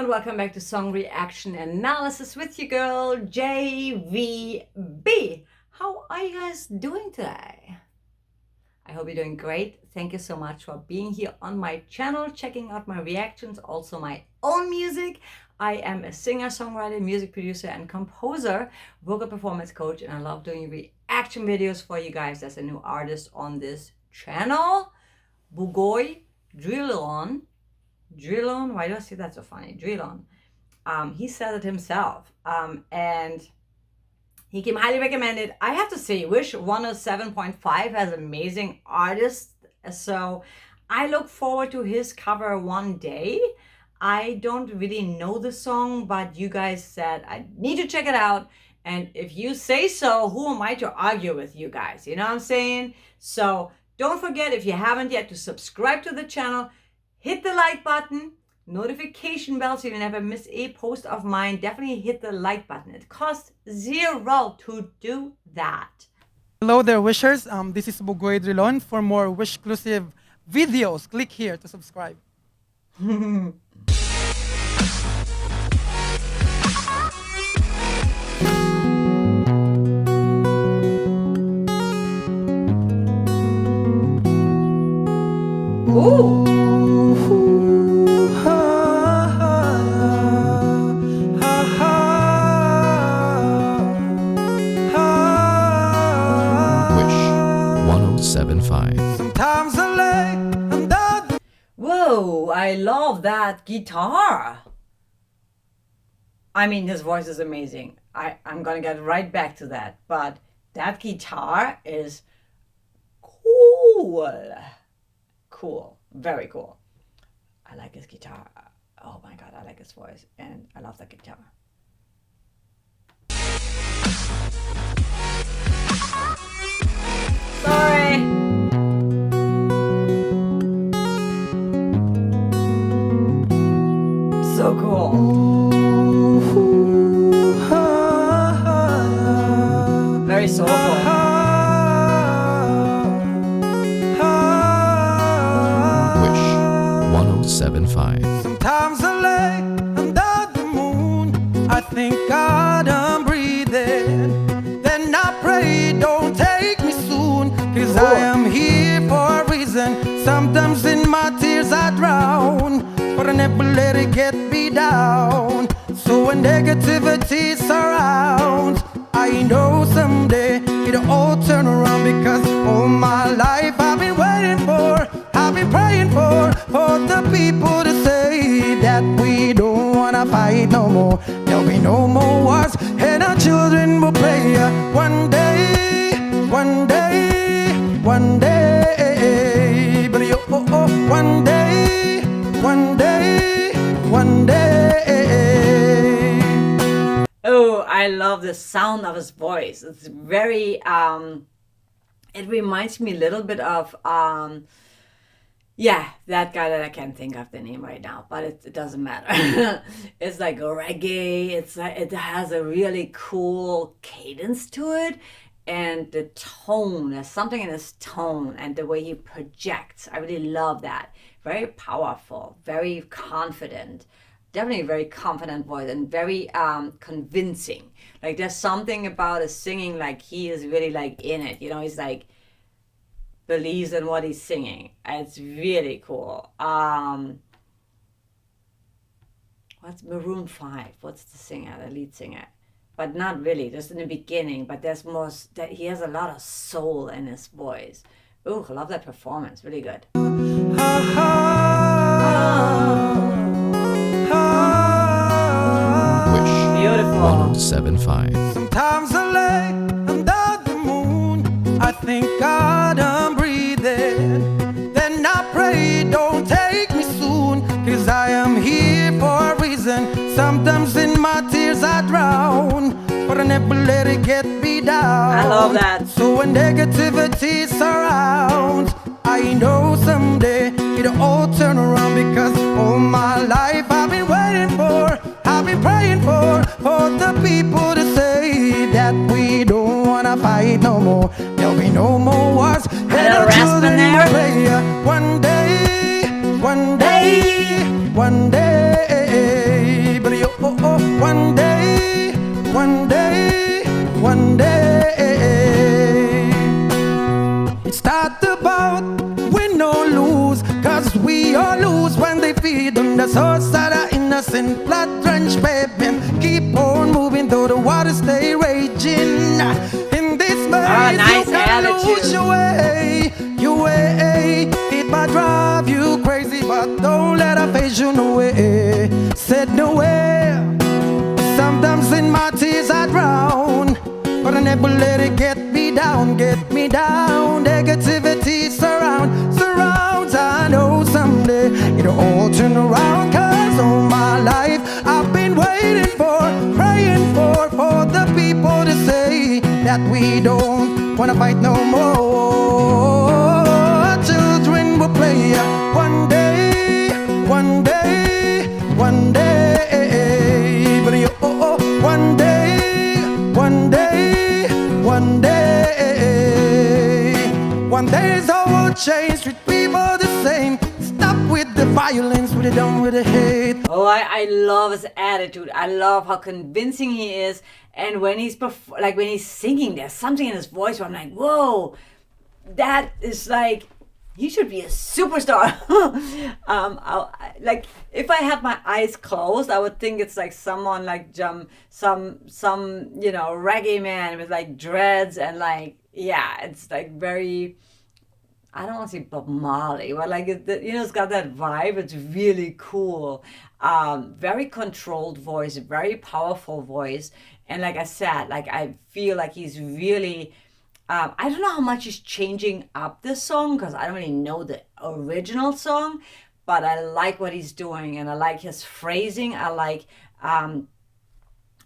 everyone, welcome back to Song Reaction Analysis with your girl JVB. How are you guys doing today? I hope you're doing great. Thank you so much for being here on my channel, checking out my reactions, also my own music. I am a singer, songwriter, music producer, and composer, vocal performance coach, and I love doing reaction videos for you guys as a new artist on this channel. Bugoy Drillon, why do I say that so funny? Drillon. He said it himself. And he came highly recommended. I have to say, Wish 107.5 has amazing artists. So I look forward to his cover one day. I don't really know the song, but you guys said I need to check it out. And if you say so, who am I to argue with you guys? You know what I'm saying? So don't forget, if you haven't yet, to subscribe to the channel. Hit the like button, notification bell so you never miss a post of mine. Definitely hit the like button. It costs $0 to do that. Hello there, wishers. This is Bugoy Drilon. For more wish-exclusive videos, click here to subscribe. Ooh. Whoa, I love that guitar. I mean, his voice is amazing. I'm gonna get right back to that, but that guitar is cool. Cool, very cool. I like his guitar. Oh my God, I like his voice, and I love that guitar. Sorry. So cool. Very soulful. Wish 107.5. Sometimes I lay under the moon, I think God I'm breathing. Then I pray, don't take me soon, cause I am here for a reason. Sometimes in my tears I drown, but I never let it get me down. So when negativity surrounds, I know someday it'll all turn around, because all my life I've been waiting for, I've been praying for the people to say that we don't wanna fight no more. There'll be no more wars, and our children will play. One day, one day, one day, but one day, one day, one day. Oh, I love the sound of his voice. It's very, it reminds me a little bit of, yeah, that guy that I can't think of the name right now, but it doesn't matter. It's like reggae. It's like, it has a really cool cadence to it. And the tone, there's something in his tone and the way he projects. I really love that. Very powerful, very confident. Definitely a very confident voice and very convincing. Like there's something about his singing, like he is really like in it. You know, he's like believes in what he's singing. It's really cool. What's Maroon 5? What's the singer, the lead singer? But not really, just in the beginning. But there's more, that he has a lot of soul in his voice. Ooh, I love that performance, really good. Wish Beautiful. 107.5. Sometimes I lay under the moon, I think God I'm breathing. Then I pray, don't take me soon, cause I am here for a reason. Sometimes in my tears I drown, but I never let it get me down. I love that. So when negativity surrounds, I know someday it'll all turn around, because all my life I've been waiting for, I've been praying for the people to say that we don't wanna fight no more. There'll be no more wars, and our children will play. One day, one day, one day. one day. It's not about win or lose, cause we all lose when they feed on the souls that are innocent, blood-drenched pavement. Keep on moving though the waters stay raging. In this maze nice you can attitude. lose your way, your way. It might drive you crazy, but don't let it phase you no way. Said no way. Sometimes in my tears I drown, but I never let it get me down, get me down. Negativity surrounds. I know someday it'll all turn around, cause all my life I've been waiting for, praying for the people to say that we don't wanna fight no more. Children will play one day, one day, one day. But you, one day, one day, one day. One day is all will change, treat people the same. Stop with the violence, we're done with the hate. Oh, I love his attitude. I love how convincing he is. And when he's when he's singing, there's something in his voice where I'm like, whoa, that is like, he should be a superstar. Like if I had my eyes closed, I would think it's like someone like some reggae man with like dreads and like, yeah, it's like very, I don't want to say Bob Marley, but like it's got that vibe. It's really cool. Very controlled voice, very powerful voice, and like I said, like I feel like he's really. I don't know how much he's changing up this song because I don't really know the original song, but I like what he's doing and I like his phrasing. I like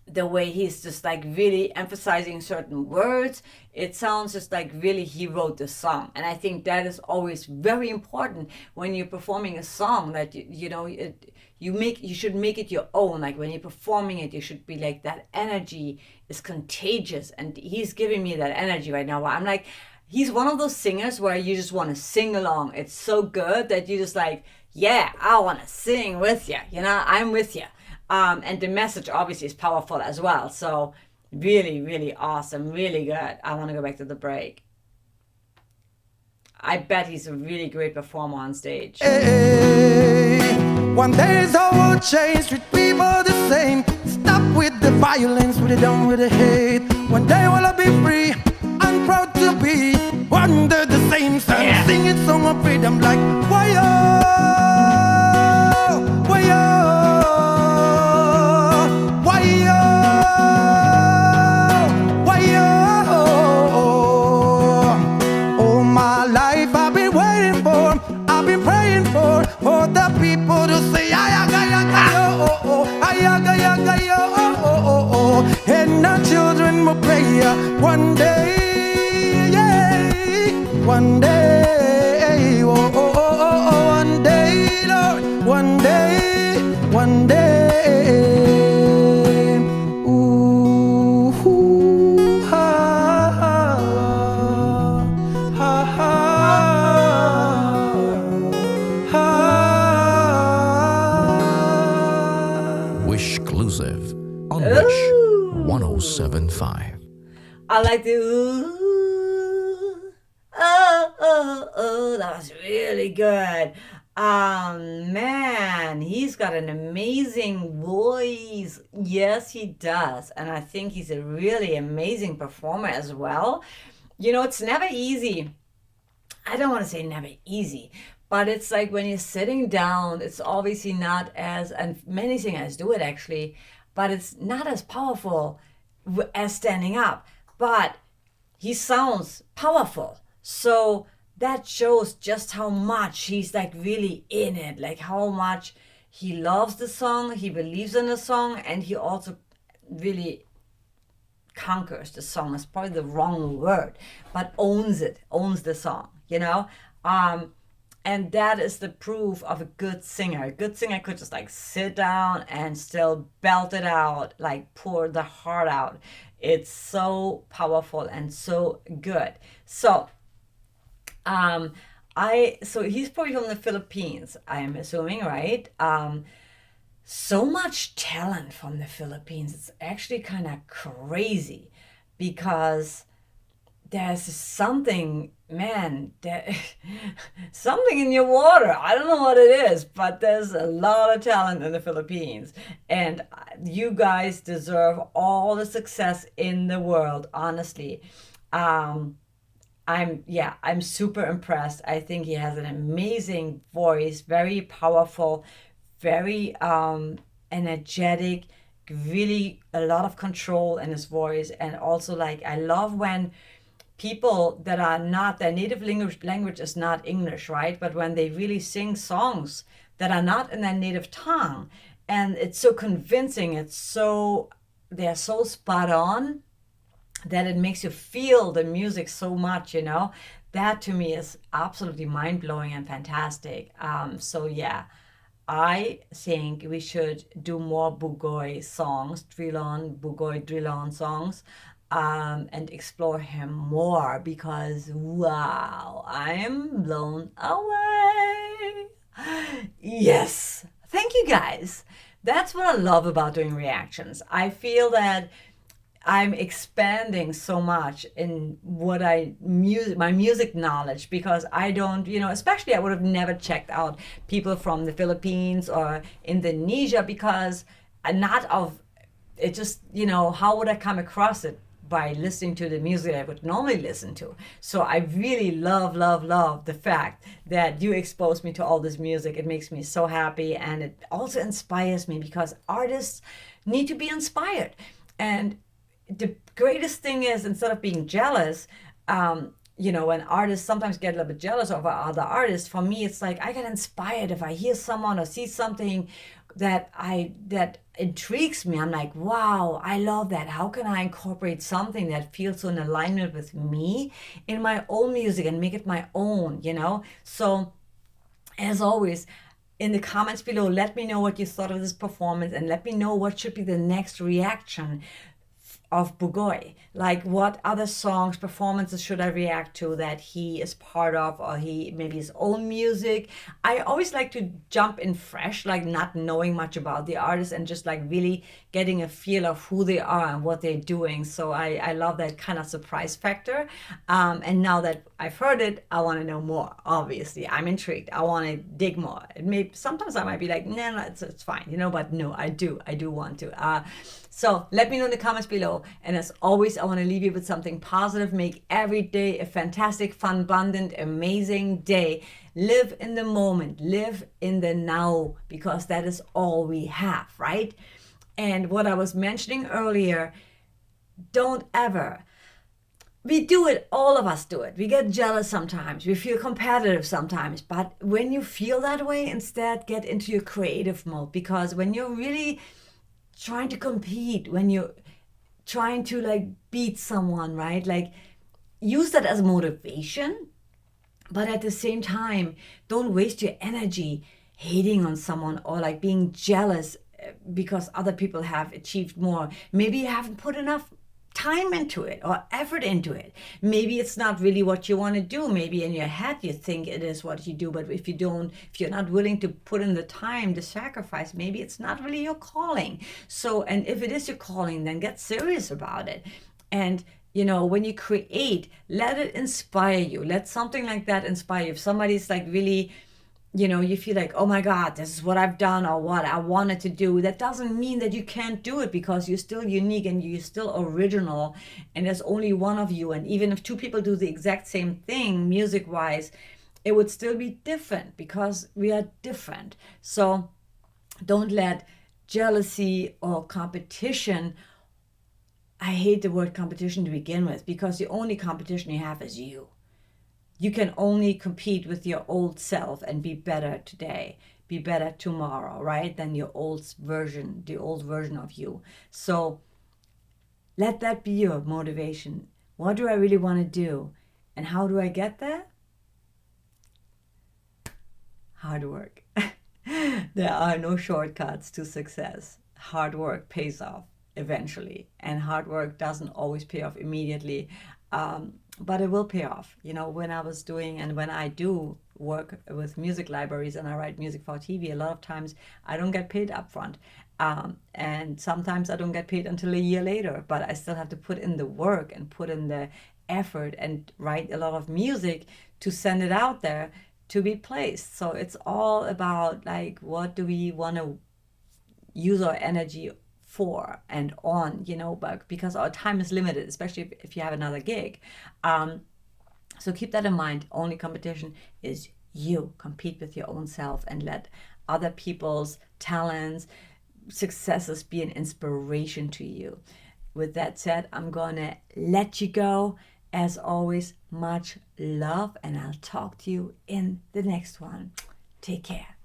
the way he's just like really emphasizing certain words. It sounds just like really he wrote the song, and I think that is always very important when you're performing a song, that you should make it your own. Like when you're performing it, you should be like, that energy is contagious, and he's giving me that energy right now. I'm like, he's one of those singers where you just want to sing along. It's so good that you just like, yeah, I want to sing with you. I'm with you. And the message obviously is powerful as well. So really, really awesome. Really good. I want to go back to the break. I bet he's a really great performer on stage. Hey, one day is all will change, treat people the same. Stop with the violence, we're done with the hate. One day will I be free, I'm proud to be under the same sun, Yeah. singing song of freedom like, why all my life I've been waiting for, I've been praying for the people to say ayaga yaga yo, ayaga yaga yo, and our children will play one day, yeah, one day, one day, Lord, one day, one day. Ooh, ha, ha, ha, ha, ha. Wish exclusive on Ooh. Wish 1075. I like the ooh, oh, that was really good. Man, he's got an amazing voice. Yes, he does. And I think he's a really amazing performer as well. It's never easy. I don't want to say never easy, but it's like when you're sitting down, it's obviously not as, and many singers do it actually, but it's not as powerful as standing up. But he sounds powerful. So that shows just how much he's like really in it, like how much he loves the song, he believes in the song, and he also really conquers the song. Is probably the wrong word, but owns the song, and that is the proof of a good singer. A good singer could just like sit down and still belt it out, like pour the heart out. It's so powerful and so good. So so he's probably from the Philippines, I am assuming, right? So much talent from the Philippines. It's actually kind of crazy because there's something, man, something in your water. I don't know what it is, but there's a lot of talent in the Philippines. And you guys deserve all the success in the world, honestly. I'm super impressed. I think he has an amazing voice, very powerful, very energetic, really a lot of control in his voice. And also, like, I love when people that are not, their native language is not English, right? But when they really sing songs that are not in their native tongue, and it's so convincing, they're so spot on that it makes you feel the music so much, you know? That to me is absolutely mind-blowing and fantastic. So yeah, I think we should do more Bugoy songs, Bugoy Drilon songs, and explore him more because wow, I'm blown away. Yes, thank you guys. That's what I love about doing reactions. I feel that I'm expanding so much in what my music knowledge, because I don't, especially I would have never checked out people from the Philippines or Indonesia because not of it just, how would I come across it? By listening to the music I would normally listen to. So I really love the fact that you exposed me to all this music. It makes me so happy, and it also inspires me because artists need to be inspired. And the greatest thing is, instead of being jealous, when artists sometimes get a little bit jealous of other artists, for me it's like I get inspired if I hear someone or see something that intrigues me. I'm like, wow, I love that. How can I incorporate something that feels so in alignment with me in my own music and make it my own, So as always, in the comments below, let me know what you thought of this performance, and let me know what should be the next reaction of Bugoy. Like, what other songs, performances should I react to that he is part of, or maybe his own music. I always like to jump in fresh, like not knowing much about the artist and just like really getting a feel of who they are and what they're doing. So I love that kind of surprise factor. And now that I've heard it, I want to know more. Obviously, I'm intrigued. I want to dig more. Sometimes I might be like, no, it's fine, but no, I do want to. So let me know in the comments below. And as always, I want to leave you with something positive. Make every day a fantastic, fun, abundant, amazing day. Live in the moment. Live in the now, because that is all we have, right? And what I was mentioning earlier, don't ever. We do it. All of us do it. We get jealous sometimes. We feel competitive sometimes. But when you feel that way, instead get into your creative mode. Because when you're really trying to compete, when you're trying to like beat someone, right? Like, use that as motivation, but at the same time, don't waste your energy hating on someone or like being jealous because other people have achieved more. Maybe you haven't put enough time into it or effort into it. Maybe it's not really what you want to do. Maybe in your head you think it is what you do, but if you're not willing to put in the time, the sacrifice, maybe it's not really your calling. So, and if it is your calling, then get serious about it. And when you create, let it inspire you. Let something like that inspire you. If somebody's like really, you feel like, oh my God, this is what I've done or what I wanted to do. That doesn't mean that you can't do it, because you're still unique and you're still original, and there's only one of you. And even if two people do the exact same thing, music-wise, it would still be different because we are different. So don't let jealousy or competition, I hate the word competition to begin with, because the only competition you have is you. You can only compete with your old self and be better today, be better tomorrow, right? Than your old version, the old version of you. So let that be your motivation. What do I really want to do? And how do I get there? Hard work. There are no shortcuts to success. Hard work pays off eventually, and hard work doesn't always pay off immediately. But it will pay off. When I was doing, and when I do work with music libraries and I write music for TV, a lot of times I don't get paid upfront. And sometimes I don't get paid until a year later, but I still have to put in the work and put in the effort and write a lot of music to send it out there to be placed. So it's all about like, what do we want to use our energy for and on, but because our time is limited, especially if you have another gig. So keep that in mind. Only competition is you. Compete with your own self and let other people's talents, successes be an inspiration to you. With that said, I'm gonna let you go. As always, much love, and I'll talk to you in the next one. Take care.